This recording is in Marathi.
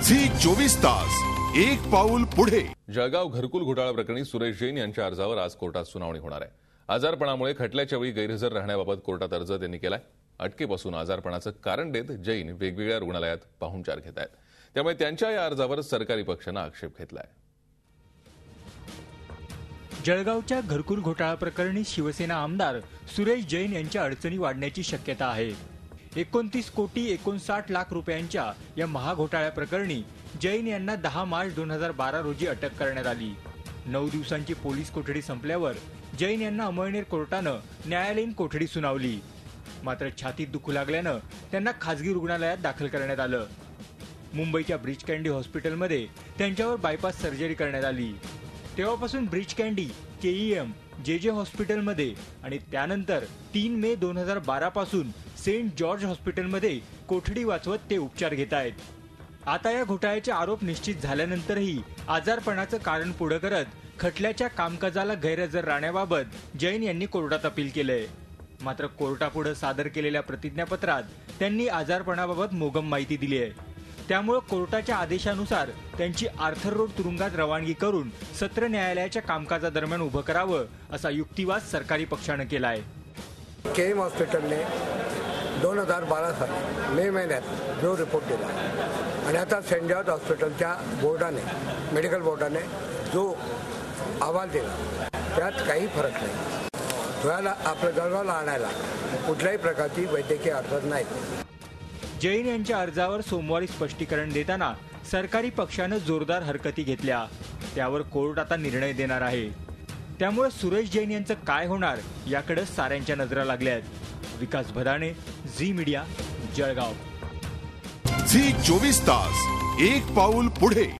झी 24 तास एक पाऊल पुढे। जळगाव घरकुल घोटाळा प्रकरणी सुरेश जैन यांच्या अर्जावर आज कोर्टात सुनावणी होणार आहे। आजारपणामुळे खटल्याच्या वेळी गैरहजर राहण्याबाबत कोर्टात अर्ज त्यांनी केलाय। अटकेपासून आजारपणाचं कारण देत जैन वेगवेगळ्या रुग्णालयात पाहुणचार घेत आहेत, त्यामुळे त्यांच्या या अर्जावर सरकारी पक्षानं आक्षेप घेतलाय। जळगावच्या घरकुल घोटाळा प्रकरणी शिवसेना आमदार सुरेश जैन यांच्या अडचणी वाढण्याची शक्यता आहे। 29,59 लाख रुपयांच्या या महाघोटाळ्याप्रकरणी जैन यांना 10 मार्च 2012 रोजी अटक करण्यात आली। 9 दिवसांची पोलीस कोठडी संपल्यावर जैन यांना अमळनेर कोर्टानं न्यायालयीन कोठडी सुनावली। मात्र छातीत दुखू लागल्यानं त्यांना खासगी रुग्णालयात दाखल करण्यात आलं। मुंबईच्या ब्रीच कँडी हॉस्पिटलमध्ये त्यांच्यावर बायपास सर्जरी करण्यात आली। तेव्हापासून ब्रीच कँडी, केईएम, जे हॉस्पिटलमध्ये आणि त्यानंतर 3 मे 2012 पासून सेंट जॉर्ज हॉस्पिटलमध्ये कोठडी वाचवत ते उपचार घेत आहेत। आता या घोटाळ्याचे आरोप निश्चित झाल्यानंतरही आजारपणाचं कारण पुढे करत खटल्याच्या कामकाजाला गैरहजर राहण्याबाबत जैन यांनी कोर्टात अपील केलंय। मात्र कोर्टापुढे सादर केलेल्या प्रतिज्ञापत्रात त्यांनी आजारपणाबाबत मोगम माहिती दिली आहे। त्यामुळे कोर्टाच्या आदेशानुसार त्यांची आर्थर रोड तुरुंगात रवानगी करून सत्र न्यायालयाच्या कामकाजादरम्यान उभं करावं असा युक्तिवाद सरकारी पक्षानं केलाय। केईएम हॉस्पिटलने 2012 साली मे महिन्यात जो रिपोर्ट दिला आणि आता सेंट जॉर्ज हॉस्पिटलच्या बोर्डाने, मेडिकल बोर्डाने जो अहवाल दिला त्यात काही फरक नाही। धुळ्याला आपल्या जळगावला आणायला कुठल्याही प्रकारची वैद्यकीय अडचण नाही। जैन यांच्या अर्जावर सोमवारी स्पष्टीकरण देताना सरकारी पक्षानं जोरदार हरकती घेतल्या। त्यावर कोर्ट आता निर्णय देणार आहे। त्यामुळे सुरेश जैन यांचं काय होणार याकडे साऱ्यांच्या नजरा लागल्यात। विकास भदाणे, झी मीडिया, जळगाव। झी 24 तास एक पाऊल पुढे।